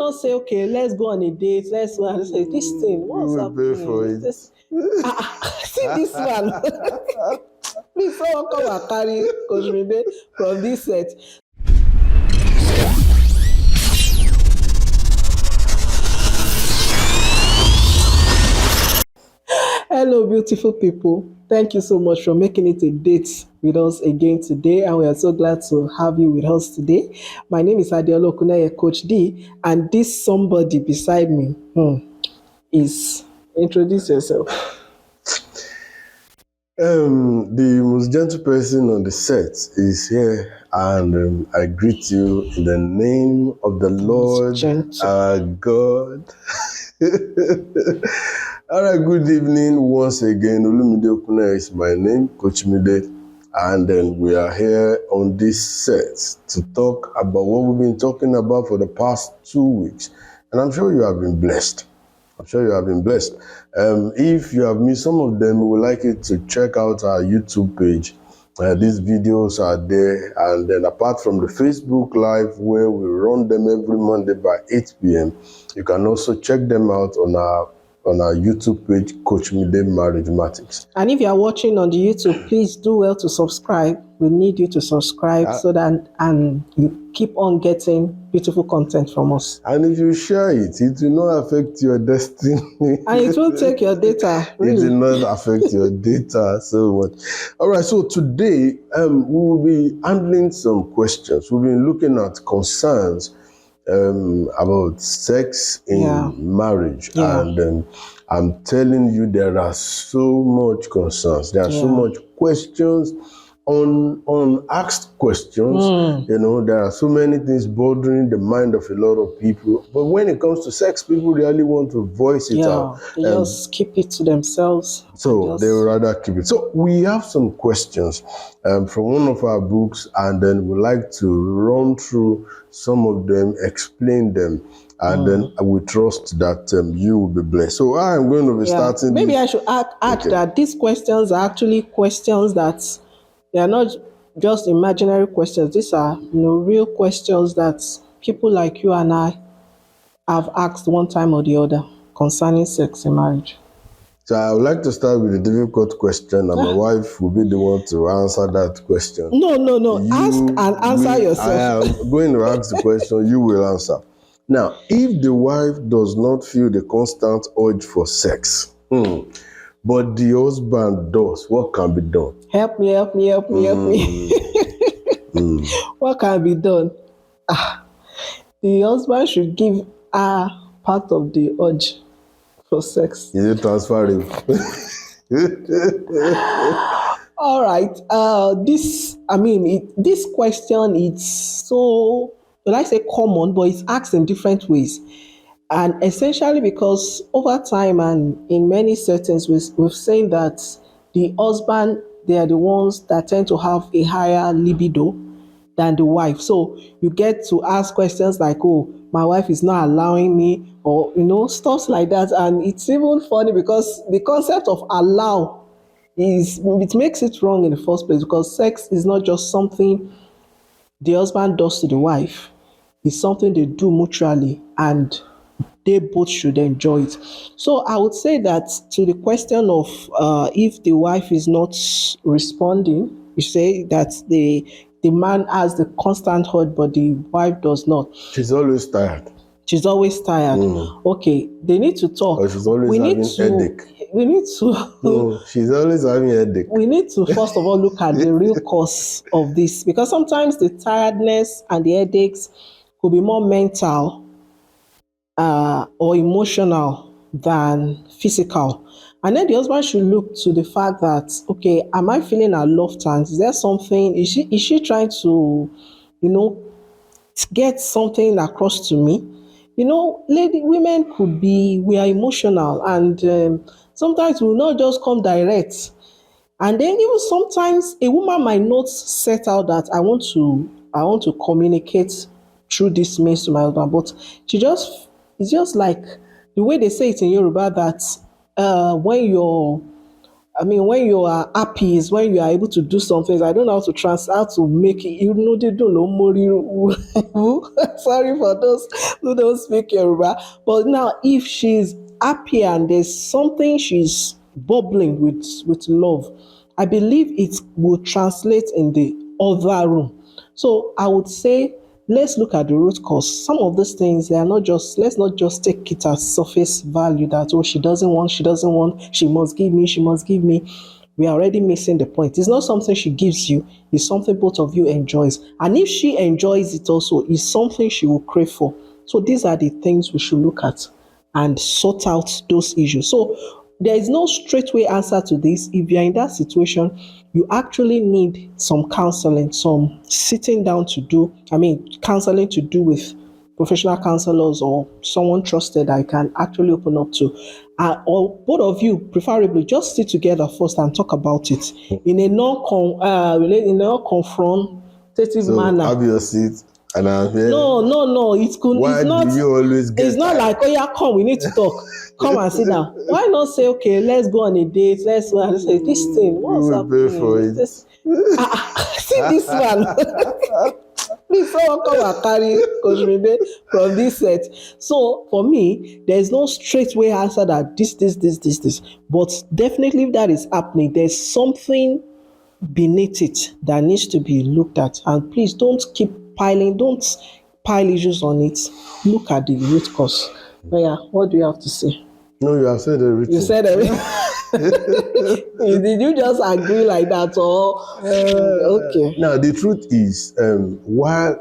not say, okay, let's go on a date. Let's go and say this thing. What's You will pay for happening? it. See this one. Please, someone come and carry Coach Mide from this set. Hello, beautiful people. Thank you so much for making it a date with us again today, and we are so glad to have you with us today. My name is Adeola Okuneye, Coach D, and this somebody beside me is introduce yourself. The most gentle person on the set is here, and I greet you in the name of the Lord gentle. our God. All right, good evening once again. Olumide Okuneye is my name, Coach Mide, and then we are here on this set to talk about what we've been talking about for the past 2 weeks, and I'm sure you have been blessed. I'm sure you have been blessed. If you have missed some of them, we would like you to check out our YouTube page. These videos are there. And then apart from the Facebook Live, where we run them every Monday by 8 p.m., you can also check them out on our YouTube page, Coach Mide Marriage Matters. And if you are watching on the YouTube, please do well to subscribe. We need you to subscribe so that and you keep on getting beautiful content from us. And if you share it, it will not affect your destiny. And it will take your data. Really. It will not affect your data so much. All right, so today we will be handling some questions. We've been looking at concerns about sex in marriage. Yeah. And I'm telling you, there are so much concerns. There are so much questions, unasked questions. You know, there are so many things bothering the mind of a lot of people. But when it comes to sex, people really want to voice it out. They just keep it to themselves. So they would rather keep it. So we have some questions from one of our books, and then we like to run through some of them, explain them, and then we trust that you will be blessed. So I am going to be starting. Maybe I should add that these questions are actually questions that they are not just imaginary questions. These are real questions that people like you and I have asked one time or the other concerning sex in marriage. So I would like to start with a difficult question, and my wife will be the one to answer that question. No. Ask and answer yourself. I am going to ask the question, you will answer. Now, if the wife does not feel the constant urge for sex, but the husband does, what can be done? Help me. What can be done? The husband should give her part of the urge for sex. Is it transferring? All right. This question is so, will I say common, but it's asked in different ways. And essentially because over time and in many settings, we've seen that the husband, they are the ones that tend to have a higher libido than the wife. So you get to ask questions like, oh, my wife is not allowing me, or, stuff like that. And it's even funny because the concept of allow it makes it wrong in the first place, because sex is not just something the husband does to the wife. It's something they do mutually, and they both should enjoy it. So I would say that to the question of if the wife is not responding, you say that the man has the constant hurt, but the wife does not. She's always tired. She's always tired. Okay, they need to talk. Or she's always having headache. We need to. No, she's always having headache. We need to first of all look at the real cause of this, because sometimes the tiredness and the headaches could be more mental or emotional than physical. And then the husband should look to the fact that, okay, am I feeling her love tanks? Is there something? Is she trying to, get something across to me? Women we are emotional, and sometimes we will not just come direct. And then even sometimes a woman might not set out that I want to communicate through this means to my husband, but it's just like the way they say it in Yoruba, that when your I mean, when you are happy is when you are able to do some things. I don't know how to make it. You know, they don't know more. Sorry for those who don't speak Yoruba. But now, if she's happy and there's something she's bubbling with love, I believe it will translate in the other room. So I would say let's look at the root cause. Some of these things they are not just let's not just take it as surface value that oh she doesn't want, she must give me. We are already missing the point. It's not something she gives you, it's something both of you enjoys. And if she enjoys it also, it's something she will crave for. So these are the things we should look at and sort out those issues. So there is no straightway answer to this. If you're in that situation, you actually need some counseling, some sitting down to do, counseling to do with professional counselors or someone trusted that you can actually open up to. Or both of you, preferably, just sit together first and talk about it in a non-confrontative So manner. have your seat, and I'm here. No, no, no. Why do you always It's get not tired? like, oh yeah, come, we need to talk. Come and sit down. Why not say, okay, let's go on a date. Let's go and say this thing. We What's will pay for happening? Is it. this see this one? Please someone come and carry Coach Ribe from this set. So for me, there's no straightway answer that this. But definitely if that is happening, there's something beneath it that needs to be looked at. And please don't pile issues on it. Look at the root cause. But yeah, what do you have to say? No, you have said You everything. said everything. Did you just agree like that or okay? Now, the truth is, where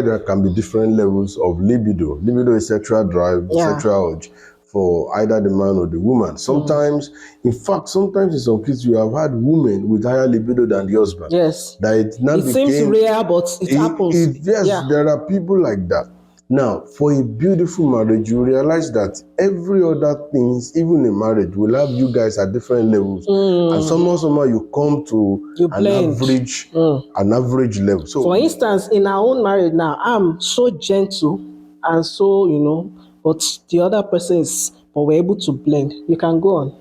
there can be different levels of libido is sexual drive, Yeah. sexual urge for either the man or the woman. Sometimes, in fact, sometimes in some cases, you have had women with higher libido than the husband. Yes. That it now It seems became, rare, but it happens. yes, Yeah. there are people like that. Now, for a beautiful marriage, you realize that every other things, even in marriage, will have you guys at different levels, and somehow you come to You blend. an average level. So, For instance, in our own marriage now, I'm so gentle and so, but the other person is, but we're able to blend. You can go on.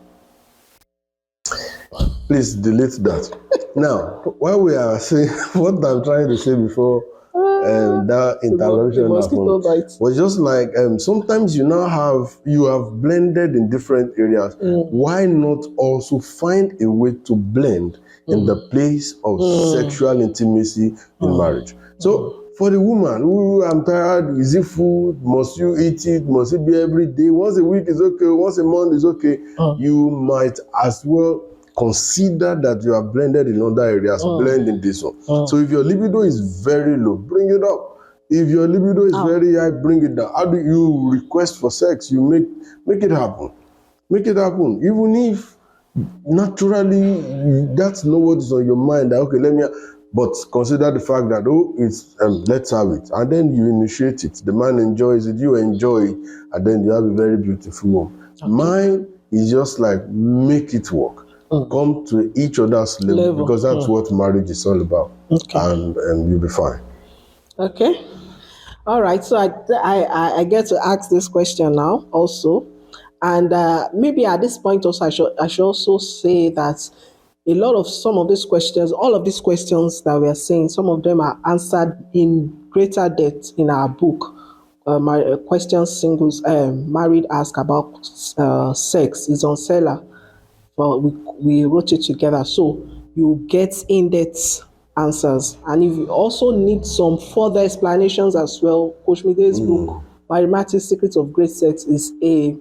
please delete that. Now, while we are saying what I'm trying to say before that The interruption mosquito happened bite. was just like sometimes you have blended in different areas. Why not also find a way to blend in the place of sexual intimacy in marriage? So for the woman who I'm tired, is it food? Must you eat it? Must it be every day? Once a week is okay, once a month is okay. You might as well consider that you are blended in other areas, blend in this one. So if your libido is very low, bring it up. If your libido is very high, bring it down. How do you request for sex? You make it happen. Make it happen. Even if naturally that's not what is on your mind. That, okay, but consider the fact that it's let's have it, and then you initiate it. The man enjoys it, you enjoy it, and then you have a very beautiful home. Okay. Mine is just like make it work. Come to each other's level. Because that's what marriage is all about. Okay. And you'll be fine. Okay. All right. So I get to ask this question now also. And maybe at this point also I should also say that some of these questions, all of these questions that we are saying, some of them are answered in greater depth in our book. My questions singles married ask about sex is on seller. Well, we wrote it together, so you get in-depth answers. And if you also need some further explanations as well, Coach Mide's book, Mathematics Secrets of Great Sex, is a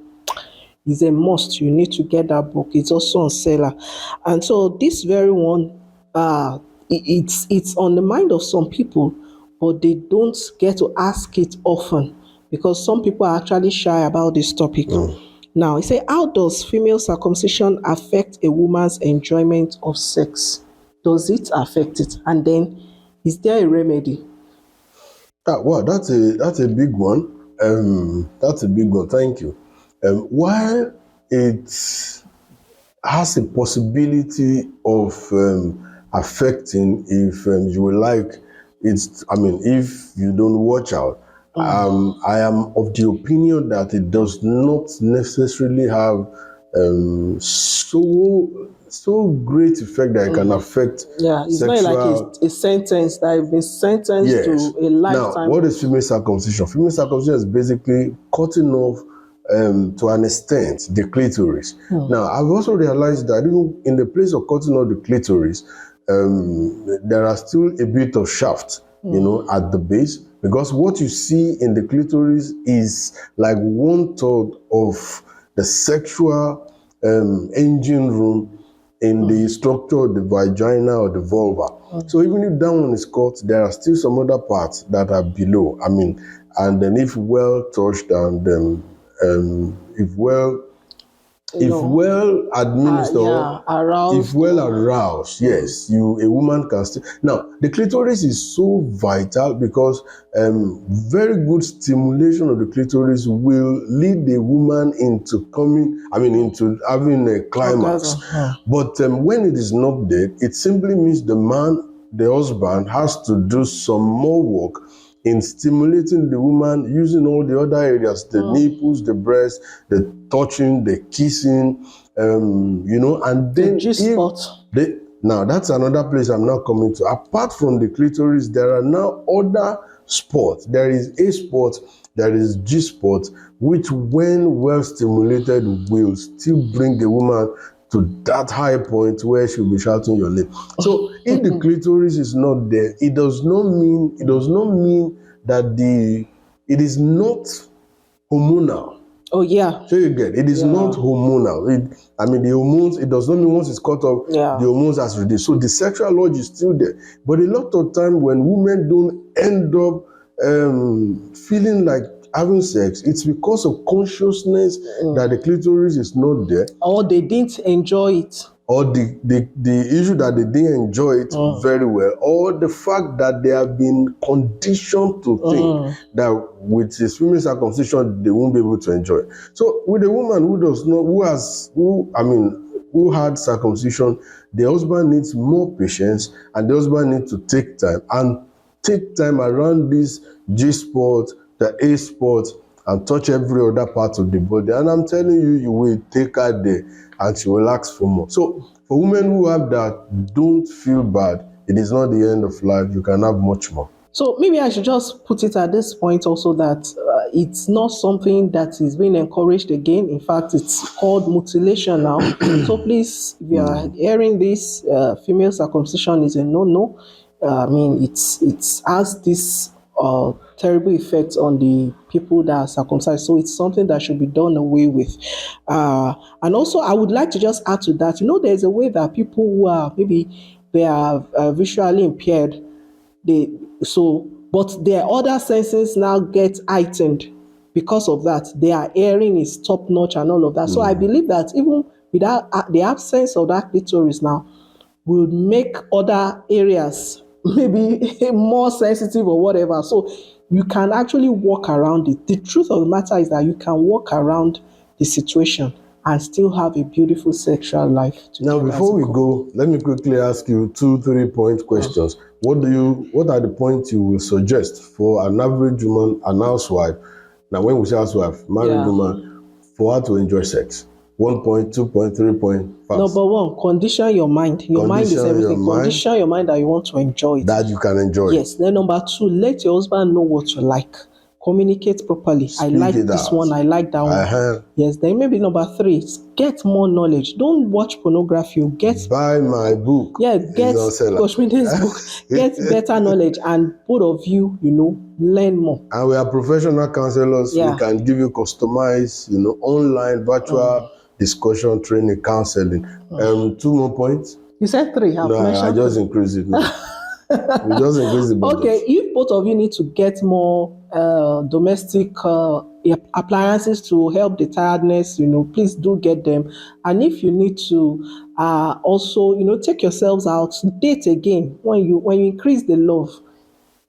must. You need to get that book. It's also on seller. And so this very one, it's on the mind of some people, but they don't get to ask it often because some people are actually shy about this topic. Now, he said, how does female circumcision affect a woman's enjoyment of sex? Does it affect it? And then, is there a remedy? Well, that's a big one. That's a big one. Thank you. While it has a possibility of affecting, if you will like, if you don't watch out. I am of the opinion that it does not necessarily have so so great effect that it can affect Yeah, it's not like sexual. a sentence that I've been sentenced Yes. to a Now, lifetime. what is female circumcision? Female circumcision is basically cutting off, to an extent, the clitoris. Now, I've also realized that even in the place of cutting off the clitoris, there are still a bit of shaft, at the base, because what you see in the clitoris is like 1/3 of the sexual engine room in the structure of the vagina or the vulva. So even if that one is cut, there are still some other parts that are below. I mean, and then if well touched and if well administered, Yeah, if aroused. well aroused, yes, a woman can still. Now, the clitoris is so vital because very good stimulation of the clitoris will lead the woman into into having a climax. Orgasm. But when it is not there, it simply means the husband, has to do some more work in stimulating the woman using all the other areas, the nipples, the breast, the touching, the kissing, and The then G spot. now that's another place I'm not coming to. Apart from the clitoris, there are now other spots. There is A spot, there is G spot, which when well stimulated will still bring the woman to that high point where she'll be shouting your name. So if the clitoris is not there, it does not mean that it is not hormonal. Oh yeah. So you get it is not hormonal. The hormones, it does not mean once it's cut off, the hormones has reduced. So the sexual urge is still there. But a lot of time when women don't end up feeling like having sex, it's because of consciousness that the clitoris is not there, or they didn't enjoy it, or the issue that they didn't enjoy it very well, or the fact that they have been conditioned to think that with his female circumcision they won't be able to enjoy it. So with a woman who had circumcision, the husband needs more patience, and the husband needs to take time around this G spot, the A spot, and touch every other part of the body. And I'm telling you, you will take her there and she will ask for more. So for women who have that, don't feel bad. It is not the end of life. You can have much more. So maybe I should just put it at this point also that it's not something that is being encouraged again. In fact, it's called mutilation now. So please, if you are hearing this, female circumcision is a no-no. It has this terrible effect on the people that are circumcised. So it's something that should be done away with. And also, I would like to just add to that. There's a way that people who are maybe they are visually impaired, but their other senses now get heightened because of that. Their hearing is top notch and all of that. So I believe that even without the absence of that clitoris now will make other areas maybe more sensitive or whatever. So you can actually walk around it. The truth of the matter is that you can walk around the situation and still have a beautiful sexual life Now, together. before we go, let me quickly ask you 2-3 point questions. What are the points you will suggest for an average woman, an housewife? Now, when we say housewife, married woman, for her to enjoy sex? 1 point, 2 point, 3 point, fast. Number one, condition your mind. Your mind is everything. Condition your mind that you want to enjoy it. That you can enjoy. Yes. Then number two, let your husband know what you like. Communicate properly. I like this one. I like that one. Yes. Then maybe number three, get more knowledge. Don't watch pornography. Buy my book. Yeah, get Coach Minde's book. Get better knowledge, and both of you, learn more. And we are professional counselors. We can give you customized, online, virtual discussion, training, counseling. 2 more points. You said 3. I just increased it. No. We just increase the budget. Okay, if both of you need to get more domestic appliances to help the tiredness, please do get them. And if you need to also, take yourselves out, date again. When you increase the love,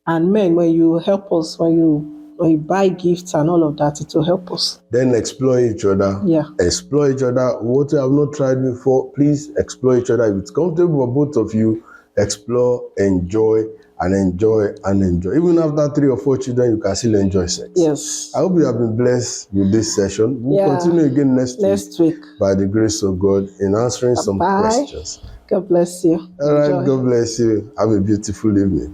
and men, when you help us, when you buy gifts and all of that, it will help us. Then explore each other. Yeah. Explore each other. What you have not tried before, please explore each other. If it's comfortable for both of you, explore, enjoy, and enjoy and enjoy. Even after 3 or 4 children, you can still enjoy sex. Yes. I hope you have been blessed with this session. We'll Yeah. continue again next week by the grace of God in answering some Bye. questions. God bless you. All right, Enjoy. God bless you. Have a beautiful evening.